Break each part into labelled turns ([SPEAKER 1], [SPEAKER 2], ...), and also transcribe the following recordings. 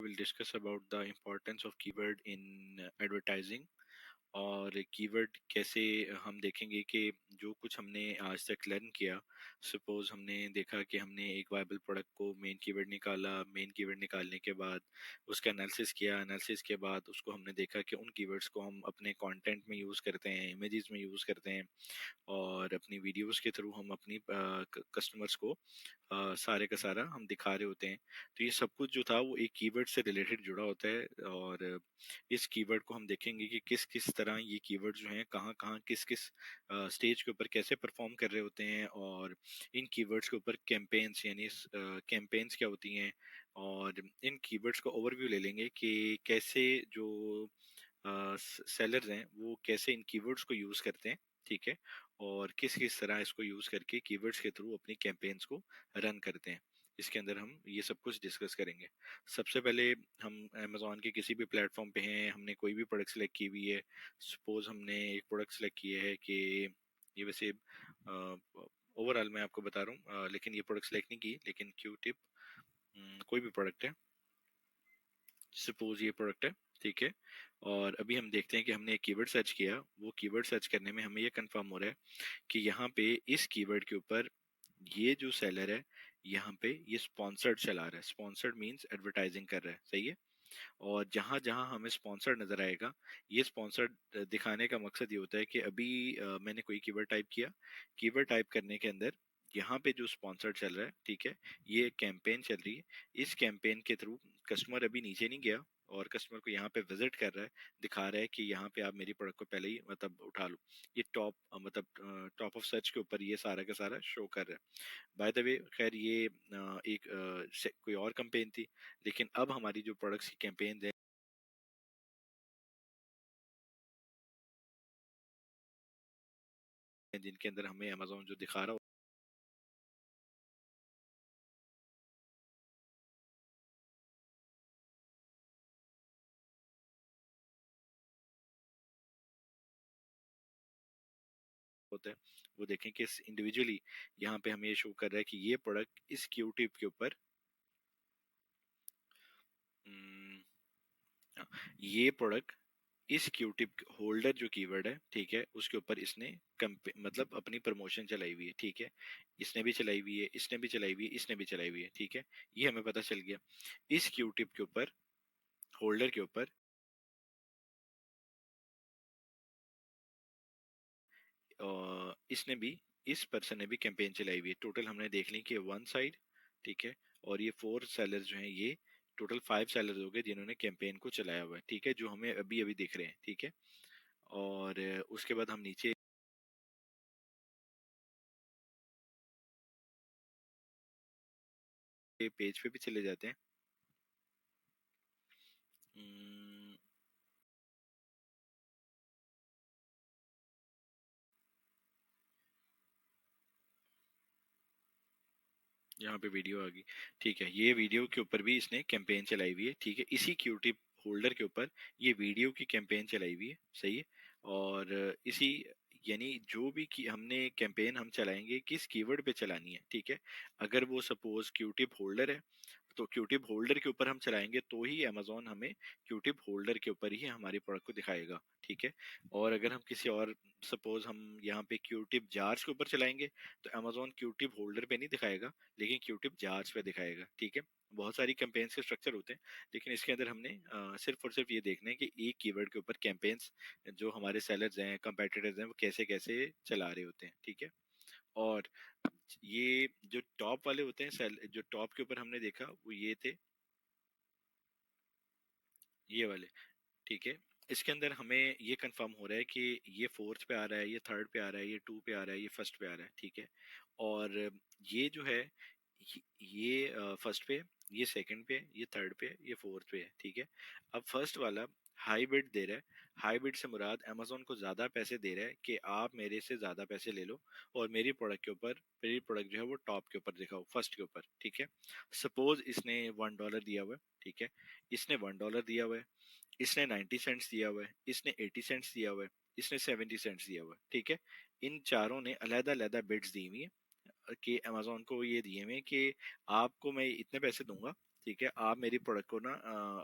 [SPEAKER 1] We'll discuss about the importance of keyword in advertising और keyword कैसे हम देखेंगे कि जो कुछ हमने आज तक लर्न किया। सपोज हमने देखा कि हमने एक वायबल प्रोडक्ट को मेन कीवर्ड निकाला, मेन कीवर्ड निकालने के बाद उसका एनालिसिस किया, एनालिसिस के बाद उसको हमने देखा कि उन कीवर्ड्स को हम अपने कंटेंट में यूज़ करते हैं, इमेजेस में यूज़ करते हैं और अपनी वीडियोस के थ्रू हम अपनी कस्टमर्स को सारे का सारा हम दिखा रहे होते हैं। तो ये सब कुछ जो था वो एक कीवर्ड से रिलेटेड जुड़ा होता है और इस कीवर्ड को हम देखेंगे कि किस किस तरह ये कीवर्ड जो हैं कहाँ कहाँ किस किस स्टेज के ऊपर कैसे परफॉर्म कर रहे होते हैं और इन कीवर्ड्स के ऊपर कैंपेन्स यानी कैंपेन्स क्या होती हैं और इन कीवर्ड्स का ओवरव्यू ले लेंगे कि कैसे जो सेलर्स हैं वो कैसे इन कीवर्ड्स को यूज़ करते हैं। ठीक है। और किस किस तरह इसको यूज़ करके कीवर्ड्स के थ्रू अपनी कैंपेन्स को रन करते हैं। इसके अंदर हम ये सब कुछ डिस्कस करेंगे। सबसे पहले हम अमेज़न के किसी भी प्लेटफॉर्म पे हैं, हमने कोई भी प्रोडक्ट सेलेक्ट की हुई है। सपोज हमने एक प्रोडक्ट सेलेक्ट किया है कि ये वैसे ओवरऑल मैं आपको बता रहा हूँ, लेकिन ये प्रोडक्ट सेलेक्ट नहीं की, लेकिन क्यू टिप कोई भी प्रोडक्ट है। सपोज ये प्रोडक्ट है। ठीक है। और अभी हम देखते हैं कि हमने एक कीवर्ड सर्च किया, वो कीवर्ड सर्च करने में हमें ये कंफर्म हो रहा है कि यहाँ पे इस कीवर्ड के ऊपर ये जो सेलर है यहाँ पे ये स्पॉन्सर्ड चला रहा है। स्पॉन्सर्ड मींस एडवर्टाइजिंग कर रहा है। सही है। और जहां जहां हमें स्पॉन्सर्ड नजर आएगा, ये स्पॉन्सर्ड दिखाने का मकसद ये होता है कि अभी मैंने कोई कीवर्ड टाइप किया, कीवर्ड टाइप करने के अंदर यहाँ पे जो स्पॉन्सर्ड चल रहा है, ठीक है, ये कैंपेन चल रही है। इस कैंपेन के थ्रू कस्टमर अभी नीचे नहीं गया और कस्टमर को यहाँ पे विजिट कर रहा है, दिखा रहा है कि यहाँ पे आप मेरी प्रोडक्ट को पहले ही मतलब उठा लो। ये टॉप मतलब टॉप ऑफ सर्च के ऊपर ये सारा का सारा शो कर रहा है। बाय द वे खैर ये एक कोई और कैंपेन थी, लेकिन अब हमारी जो प्रोडक्ट्स की कैंपेन है जिनके अंदर हमें अमेज़न जो दिखा रहा होता है, वो देखें कि इंडिविजुअली यहाँ पे हमें ये शो कर रहा है कि ये प्रोडक्ट इस क्यू टिप के ऊपर हम्म, हाँ, ये प्रोडक्ट इस क्यू टिप होल्डर जो कीवर्ड है, ठीक है, उसके ऊपर इसने मतलब अपनी प्रमोशन चलाई हुई है। ठीक है। इसने भी चलाई हुई है, इसने भी चलाई हुई है, इसने भी चलाई हुई है। ठीक है। ये हमें पता चल गया। इस क्यू टिप के ऊपर, होल्डर के ऊपर इसने भी, इस पर्सन ने भी कैंपेन चलाई हुई है। टोटल हमने देख ली कि वन साइड, ठीक है, और ये फोर सेलर जो हैं, ये टोटल फाइव सेलर हो गए जिन्होंने कैंपेन को चलाया हुआ है। ठीक है, जो हमें अभी अभी दिख रहे हैं। ठीक है। और उसके बाद हम नीचे पेज पे भी चले जाते हैं। हम्म, यहाँ पे वीडियो आ गई। ठीक है, ये वीडियो के ऊपर भी इसने कैंपेन चलाई हुई है। ठीक है, इसी क्यूटिप होल्डर के ऊपर ये वीडियो की कैंपेन चलाई हुई है। सही है। और इसी यानी जो भी की हमने कैंपेन हम चलाएंगे किस कीवर्ड पे चलानी है। ठीक है। अगर वो सपोज क्यूटिप होल्डर है तो क्यूटिप होल्डर के ऊपर हम चलाएंगे तो ही अमेजोन हमें क्यूटिप होल्डर के ऊपर ही हमारी प्रोडक्ट को दिखाएगा। ठीक है। और अगर हम किसी और सपोज हम यहाँ पे क्यूटिप जार्स के ऊपर चलाएंगे तो अमेजोन क्यूटिप होल्डर पे नहीं दिखाएगा, लेकिन क्यूटिप जार्स पे दिखाएगा। ठीक है। बहुत सारी कैंपेन्स के स्ट्रक्चर होते हैं, लेकिन इसके अंदर हमने सिर्फ और सिर्फ ये देखना है कि एक कीवर्ड के ऊपर कैंपेन्स जो हमारे सेलर्स हैं, कंपेटिटर्स हैं, वो कैसे कैसे चला रहे होते हैं। ठीक है। और ये जो टॉप वाले होते हैं सेल, जो टॉप के ऊपर हमने देखा वो ये थे, ये वाले। ठीक है। इसके अंदर हमें ये कंफर्म हो रहा है कि ये फोर्थ पे आ रहा है, ये थर्ड पे आ रहा है, ये टू पे आ रहा है, ये फर्स्ट पे आ रहा है। ठीक है। और ये जो है ये फर्स्ट पे, ये सेकंड पे, ये थर्ड पे, ये फोर्थ पे है। ठीक है। अब फर्स्ट वाला हाई बिड दे रहा है। हाई बिड से मुराद अमेजोन को ज्यादा पैसे दे रहा है कि आप मेरे से ज्यादा पैसे ले लो और मेरी प्रोडक्ट के ऊपर, मेरी प्रोडक्ट जो है वो टॉप के ऊपर दिखाओ, फर्स्ट के ऊपर। ठीक है। सपोज इसने $1 दिया हुआ है। ठीक है। इसने $1 दिया हुआ है, इसने 90 सेंट्स दिया हुआ है, इसने 80 सेंट्स दिया हुआ है, इसने 70 सेंट्स दिया हुआ है। ठीक है। इन चारों ने अलग अलग बिड्स दी हुई है कि अमेजोन को ये दिए हुए हैं कि आपको मैं इतने पैसे दूंगा ठीक है, आप मेरी प्रोडक्ट को ना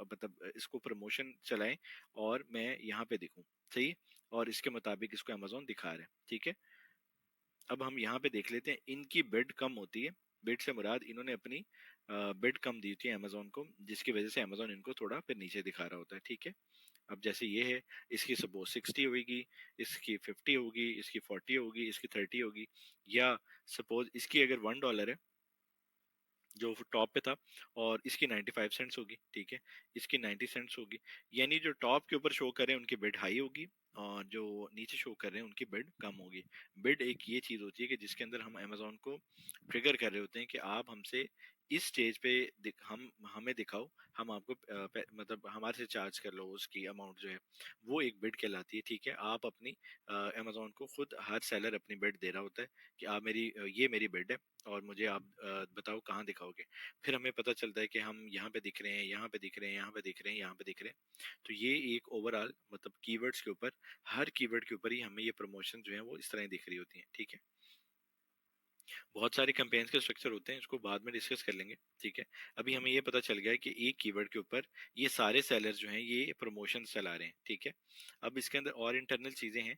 [SPEAKER 1] मतलब इसको प्रमोशन चलाएं और मैं यहाँ पे दिखूं, सही है? और इसके मुताबिक इसको अमेजोन दिखा रहा है, ठीक है। अब हम यहाँ पे देख लेते हैं, इनकी बिड कम होती है। बिड से मुराद इन्होंने अपनी बिड कम दी थी अमेजोन को, जिसकी वजह से अमेजोन इनको थोड़ा फिर नीचे दिखा रहा होता है, ठीक है। अब जैसे ये है, इसकी सपोज 60 होगी, इसकी 50 होगी, इसकी 40 होगी, इसकी 30 होगी, या सपोज इसकी अगर $1 है जो टॉप पे था, और इसकी 95 सेंट्स होगी, ठीक है, इसकी 90 सेंट्स होगी। यानी जो टॉप के ऊपर शो कर रहे हैं उनकी बिड हाई होगी, और जो नीचे शो कर रहे हैं उनकी बिड कम होगी। बिड एक ये चीज होती है कि जिसके अंदर हम अमेजोन को ट्रिगर कर रहे होते हैं कि आप हमसे इस स्टेज पे हम हमें दिखाओ, हम आपको मतलब हमारे से चार्ज कर लो, उसकी अमाउंट जो है वो एक बिड कहलाती है, ठीक है। आप अपनी अमेजोन को खुद हर सेलर अपनी बिड दे रहा होता है कि आप मेरी ये मेरी बिड है और मुझे आप बताओ कहाँ दिखाओगे। फिर हमें पता चलता है कि हम यहाँ पे दिख रहे हैं, यहाँ पे दिख रहे हैं, यहाँ पे दिख रहे हैं, यहाँ पे दिख रहे हैं। तो ये एक ओवरऑल मतलब कीवर्ड्स के ऊपर, हर कीवर्ड के ऊपर ही हमें ये प्रमोशन जो है वो इस तरह ही दिख रही होती है, ठीक है। बहुत सारे कैंपेन्स के स्ट्रक्चर होते हैं, इसको बाद में डिस्कस कर लेंगे, ठीक है। अभी हमें ये पता चल गया है कि एक कीवर्ड के ऊपर ये सारे सेलर्स जो हैं ये प्रमोशन चला रहे हैं, ठीक है। अब इसके अंदर और इंटरनल चीज़ें हैं।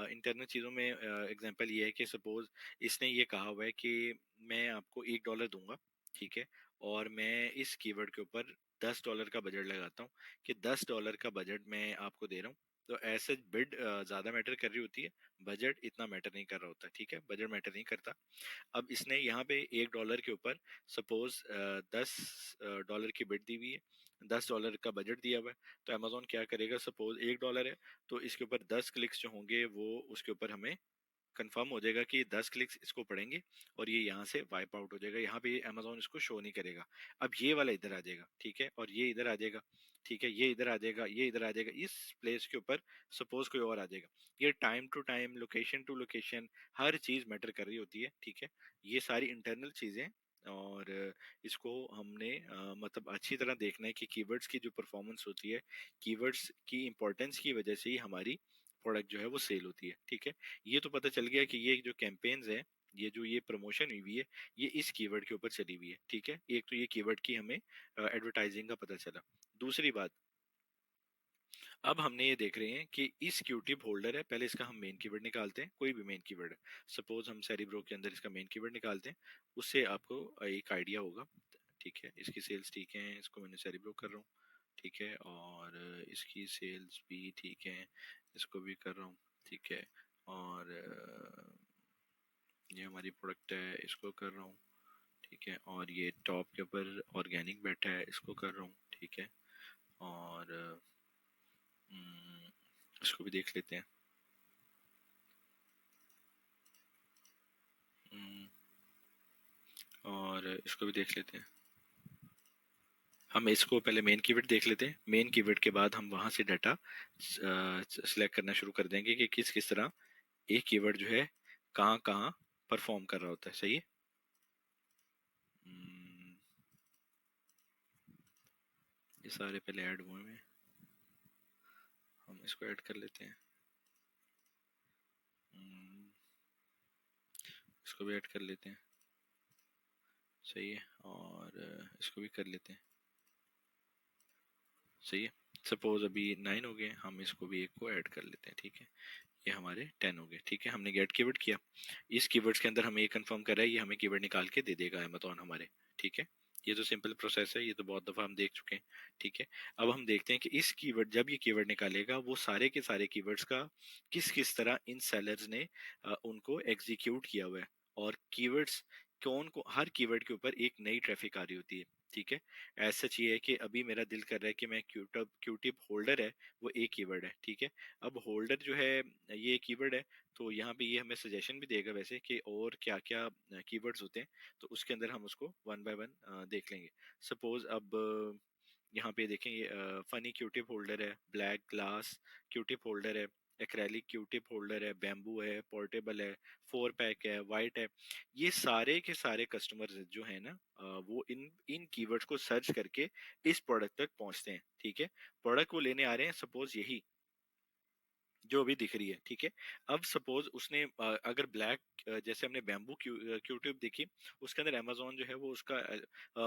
[SPEAKER 1] इंटरनल चीज़ों में एग्जांपल ये है कि सपोज इसने ये कहा हुआ है कि मैं आपको $1 दूंगा, ठीक है, और मैं इस कीवर्ड के ऊपर $10 का बजट लगाता हूँ कि $10 का बजट मैं आपको दे रहा हूँ। तो ऐसे बिड ज़्यादा मैटर कर रही होती है, बजट इतना मैटर नहीं कर रहा होता, ठीक है, बजट मैटर नहीं करता। अब इसने यहाँ पे $1 के ऊपर सपोज $10 की बिड दी हुई है, $10 का बजट दिया हुआ है। तो अमेजोन क्या करेगा, सपोज $1 है, तो इसके ऊपर 10 क्लिक्स जो होंगे वो उसके ऊपर हमें कंफर्म हो जाएगा कि 10 क्लिक्स इसको पढ़ेंगे, और ये यहाँ से वाइप आउट हो जाएगा, यहाँ पे अमेजोन इसको शो नहीं करेगा। अब ये वाला इधर आ जाएगा, ठीक है, और ये इधर आ जाएगा, ठीक है, ये इधर आ जाएगा, ये इधर आ जाएगा, इस प्लेस के ऊपर सपोज कोई और आ जाएगा। ये time to time, location to location, हर चीज मैटर कर रही होती है, ठीक है। ये सारी इंटरनल चीजें, और इसको हमने मतलब अच्छी तरह देखना है कि कीवर्ड्स की जो परफॉर्मेंस होती है, कीवर्ड्स की इंपॉर्टेंस की वजह से ही हमारी प्रोडक्ट जो है वो सेल होती है, ठीक है। ये तो पता चल गया कि ये जो कैंपेन्स है, ये जो ये प्रमोशन हुई हुई है, ये इस कीवर्ड के ऊपर चली हुई है, ठीक है। एक तो ये कीवर्ड की हमें एडवर्टाइजिंग का पता चला। दूसरी बात, अब हमने ये देख रहे हैं कि इस क्यूटिप होल्डर है, पहले इसका हम मेन कीवर्ड निकालते हैं, कोई भी मेन कीवर्ड है। सपोज हम सेरिब्रो के अंदर इसका मेन कीवर्ड निकालते हैं, उससे आपको एक आइडिया होगा, ठीक है। इसकी सेल्स ठीक है, इसको मैंने सेरिब्रो कर रहा हूँ, ठीक है, और इसकी सेल्स भी ठीक है, इसको भी कर रहा हूँ, ठीक है, और ये हमारी प्रोडक्ट है, इसको कर रहा हूँ, ठीक है, और ये टॉप के ऊपर ऑर्गेनिक बैठा है, इसको कर रहा हूँ, ठीक है, और इसको भी देख लेते हैं। हम्म, और इसको भी देख लेते हैं। हम इसको पहले मेन कीवर्ड देख लेते हैं, मेन कीवर्ड के बाद हम वहां से डाटा सिलेक्ट करना शुरू कर देंगे कि किस किस तरह एक कीवर्ड जो है कहाँ कहाँ परफॉर्म कर रहा होता है, सही है। हम्म, ये सारे पहले ऐड हुए हैं, हम इसको ऐड कर लेते हैं। हम्म, इसको भी ऐड कर लेते हैं, सही है, और इसको भी कर लेते हैं, सही है। सपोज अभी 9 हो गए, हम इसको भी एक को ऐड कर लेते हैं, ठीक है। ये हमारे 10 हो गए, ठीक है, हमने गेट कीवर्ड किया। इस कीवर्ड्स के अंदर हमें ये कंफर्म कर रहा है, ये हमें कीवर्ड निकाल के दे देगा अमेज़न हमारे, ठीक है। ये तो सिंपल प्रोसेस है, ये तो बहुत दफ़ा हम देख चुके हैं, ठीक है। अब हम देखते हैं कि इस कीवर्ड, जब ये कीवर्ड निकालेगा वो सारे के सारे कीवर्ड्स का किस किस तरह इन सेलर्स ने उनको एग्जीक्यूट किया हुआ है, और कीवर्ड्स कौन को, हर कीवर्ड के ऊपर एक नई ट्रैफिक आ रही होती है, ठीक है। ऐसा चाहिए है कि अभी मेरा दिल कर रहा है कि मैं क्यूटिप क्यूटिप होल्डर है, वो एक कीवर्ड है, ठीक है। अब होल्डर जो है ये कीवर्ड है, तो यहाँ पे ये हमें सजेशन भी देगा वैसे कि और क्या क्या कीवर्ड्स होते हैं, तो उसके अंदर हम उसको वन बाय वन देख लेंगे। सपोज अब यहाँ पे देखें, ये फनी क्यूटिप होल्डर है, ब्लैक ग्लास क्यूटिप होल्डर है, एक्रेलिक क्यूटिप होल्डर है, बैम्बू है, पोर्टेबल है, 4 पैक है, वाइट है। ये सारे के सारे कस्टमर्स जो है ना, वो इन इन कीवर्ड्स को सर्च करके इस प्रोडक्ट तक पहुंचते हैं, ठीक है। प्रोडक्ट वो लेने आ रहे हैं, सपोज यही जो अभी दिख रही है, ठीक है। अब सपोज उसने अगर ब्लैक, जैसे हमने बैम्बू क्यू ट्यूब देखी, उसके अंदर अमेजोन जो है वो उसका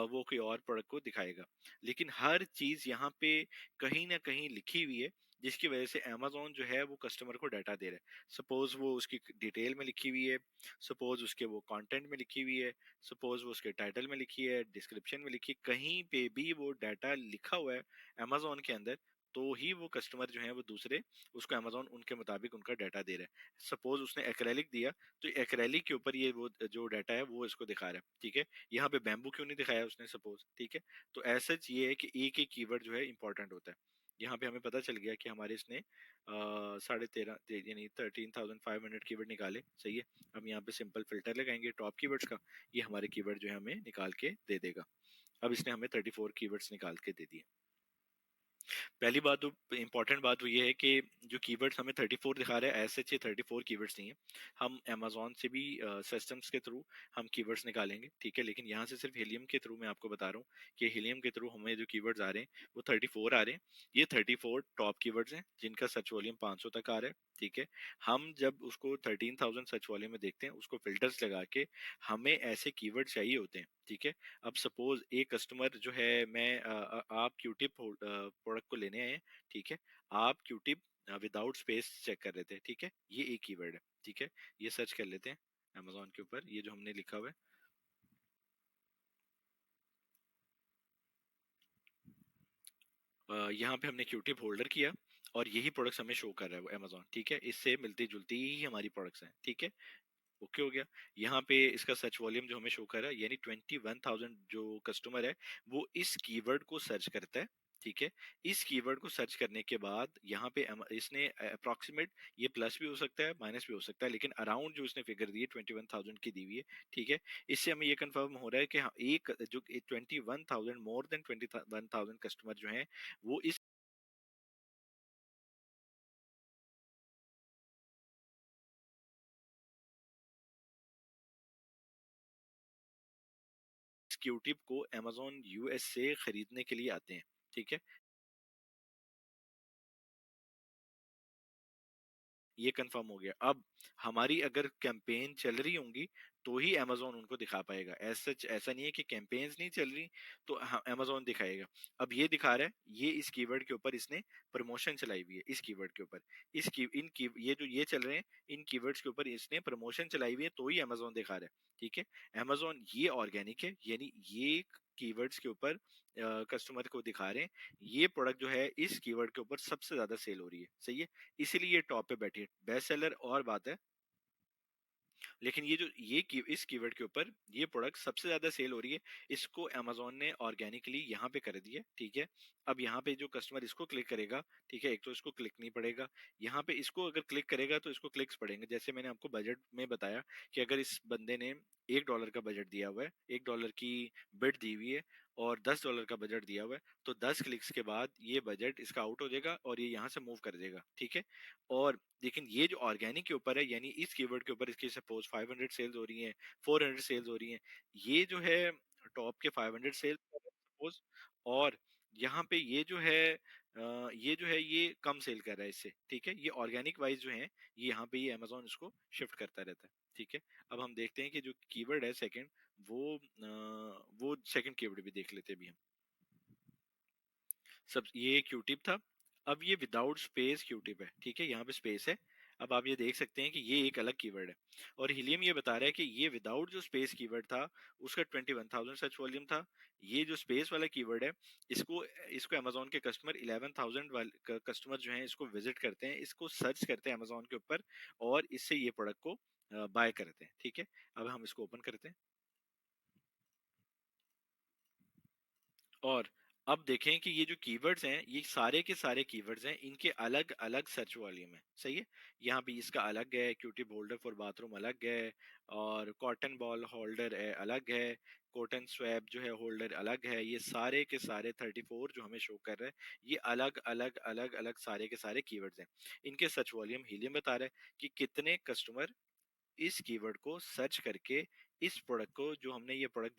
[SPEAKER 1] वो कोई और प्रोडक्ट को दिखाएगा। लेकिन हर चीज यहाँ पे कहीं ना कहीं लिखी हुई है, जिसकी वजह से अमेजोन जो है वो कस्टमर को डाटा दे रहा है। सपोज वो उसकी डिटेल में लिखी हुई है, सपोज उसके वो कंटेंट में लिखी हुई है, सपोज वो उसके टाइटल में लिखी है, डिस्क्रिप्शन में लिखी है, कहीं पे भी वो डाटा लिखा हुआ है अमेजोन के अंदर, तो ही वो कस्टमर जो है वो दूसरे उसको अमेजोन उनके मुताबिक उनका डाटा दे रहा है। सपोज उसने एक्रेलिक दिया, तो एक्रेलिक के ऊपर ये वो जो डाटा है वो इसको दिखा रहा है, ठीक है। यहाँ पे बैम्बू क्यों नहीं दिखाया उसने, सपोज, ठीक है। तो ऐसा ये है कि एक एक कीवर्ड जो है इंपॉर्टेंट होता है। यहाँ पे हमें पता चल गया कि हमारे इसने 13.5 यानी 13,500 कीवर्ड निकाले, सही है। हम यहाँ पे सिंपल फिल्टर लगाएंगे टॉप कीवर्ड्स का, ये हमारे कीवर्ड जो है हमें निकाल के दे देगा। अब इसने हमें 34 कीवर्ड्स निकाल के दे दिए। पहली बात तो इम्पोर्टेंट बात वो ये है कि जो कीवर्ड्स हमें 34 दिखा रहा है, ऐसे 34 कीवर्ड्स नहीं है। हम अमेजोन से भी सिस्टम्स के थ्रू हम कीवर्ड्स निकालेंगे, ठीक है। लेकिन यहाँ से सिर्फ हीलियम के थ्रू मैं आपको बता रहा हूँ कि हीलियम के थ्रू हमें जो कीवर्ड्स आ रहे हैं वो 34 आ रहे हैं। ये 34 टॉप कीवर्ड्स हैं जिनका सर्च वॉल्यूम 500 तक आ रहा है, ठीक है। हम जब उसको 13,000 सर्च वॉल्यूम में देखते हैं, उसको फिल्टर्स लगा के हमें ऐसे कीवर्ड चाहिए होते हैं, ठीक है। अब सपोज एक कस्टमर जो है, मैं आप क्यूटिप प्रोडक्ट को लेने आए हैं, ठीक है। आप क्यूटिप विदाउट स्पेस चेक कर रहे थे, ठीक है। ये एक कीवर्ड है, ठीक है। ये सर्च कर लेते हैं अमेजोन के ऊपर, ये जो हमने लिखा हुआ है। यहाँ पे हमने क्यूटिप होल्डर किया और यही प्रोडक्ट्स हमें शो कर रहा है वो अमेजोन, ठीक है। इससे मिलती जुलती ही हमारी प्रोडक्ट्स हैं, ठीक है। ओके हो गया। यहाँ पे इसका सर्च वॉल्यूम जो हमें शो कर रहा है, यानी 21,000 जो कस्टमर है वो इस कीवर्ड को सर्च करता है, ठीक है। इस कीवर्ड को सर्च करने के बाद यहाँ पे इसने अप्रोक्सीमेट, ये प्लस भी हो सकता है माइनस भी हो सकता है, लेकिन अराउंड जो इसने फिगर दी है 21,000 की दी हुई है, ठीक है। इससे हमें ये कंफर्म हो रहा है कि हाँ, एक जो 21,000, मोर देन 21,000 कस्टमर जो हैं वो इस क्यूटिप को अमेजोन यूएस से खरीदने के लिए आते हैं, ठीक है। ये कंफर्म हो गया। अब हमारी अगर कैंपेन चल रही होंगी तो ही अमेजोन उनको दिखा पाएगा। ऐसा ऐसा नहीं है कि कैंपेन्स नहीं चल रही तो अमेजोन दिखाएगा। अब ये दिखा रहा है, ये इस कीवर्ड के ऊपर इसने प्रमोशन चलाई हुई है, इस कीवर्ड के ऊपर, इस की इन की ये जो ये चल रहे हैं, इन कीवर्ड्स के ऊपर इसने प्रमोशन चलाई हुई है, तो ही अमेजोन दिखा रहा है, ठीक है। अमेजोन ये ऑर्गेनिक है, यानी ये कीवर्ड्स के ऊपर कस्टमर को दिखा रहे हैं ये प्रोडक्ट जो है इस कीवर्ड के ऊपर सबसे ज्यादा सेल हो रही है, सही है। इसीलिए ये टॉप पे बैठी है। बेस्ट सेलर और बात है, लेकिन ये जो इस कीवर्ड के ऊपर ये प्रोडक्ट सबसे ज्यादा सेल हो रही है, इसको अमेजोन ने ऑर्गेनिकली यहाँ पे कर दिया, ठीक है। अब यहाँ पे जो कस्टमर इसको क्लिक करेगा, ठीक है, एक तो इसको क्लिक नहीं पड़ेगा, यहाँ पे इसको अगर क्लिक करेगा तो इसको क्लिक्स पड़ेंगे। जैसे मैंने आपको बजट में बताया कि अगर इस बंदे ने $1 का बजट दिया हुआ है, $1 की बिड दी हुई है, और $10 का बजट दिया हुआ है, तो 10 क्लिक्स के बाद ये बजट इसका आउट हो जाएगा और ये यहाँ से मूव कर देगा, ठीक है। और लेकिन ये जो ऑर्गेनिक के ऊपर है, यानी इस कीवर्ड के ऊपर इसकी सपोज 500 सेल्स हो रही हैं, 400 सेल्स हो रही हैं, ये जो है टॉप के 500 सेल्स सपोज, और यहाँ पे ये जो है ये कम सेल कर रहा है इससे, ठीक है। ये ऑर्गेनिक वाइज जो है ये यहाँ पे ये अमेजोन इसको शिफ्ट करता रहता है, ठीक है। अब हम देखते हैं कि जो कीवर्ड है सेकंड, वो सेकंड कीवर्ड भी देख लेते हैं अभी हम। सब ये क्यूटिप था। अब ये विदाउट स्पेस क्यूटिप है, ठीक है, यहाँ पे स्पेस है। अब आप ये देख सकते हैं कि ये एक अलग कीवर्ड है, और हीलियम ये बता रहा है कि ये विदाउट जो स्पेस कीवर्ड था उसका 21,000 सर्च वॉल्यूम था। ये जो स्पेस वाला कीवर्ड है, इसको इसको अमेजोन के कस्टमर 11,000 वाले कस्टमर जो हैं इसको विजिट करते हैं, इसको सर्च करते हैं अमेजोन के ऊपर, और इससे ये प्रोडक्ट को बाय करते हैं, ठीक है। अब हम इसको ओपन करते हैं और अब देखें कि ये जो कीवर्ड्स हैं ये सारे के सारे कीवर्ड्स हैं, इनके अलग अलग सर्च वॉल्यूम है, सही है। यहाँ पे इसका अलग है, क्यूटिप होल्डर फॉर बाथरूम अलग है, और कॉटन बॉल होल्डर है अलग है, कॉटन स्वैप जो है होल्डर अलग है। ये सारे के सारे 34 जो हमें शो कर रहे हैं, ये अलग अलग अलग अलग सारे के सारे कीवर्ड्स हैं। इनके सर्च वॉल्यूम हीलियम बता रहा है कि कितने कस्टमर इस कीवर्ड को सर्च करके इस प्रोडक्ट को, जो हमने ये प्रोडक्ट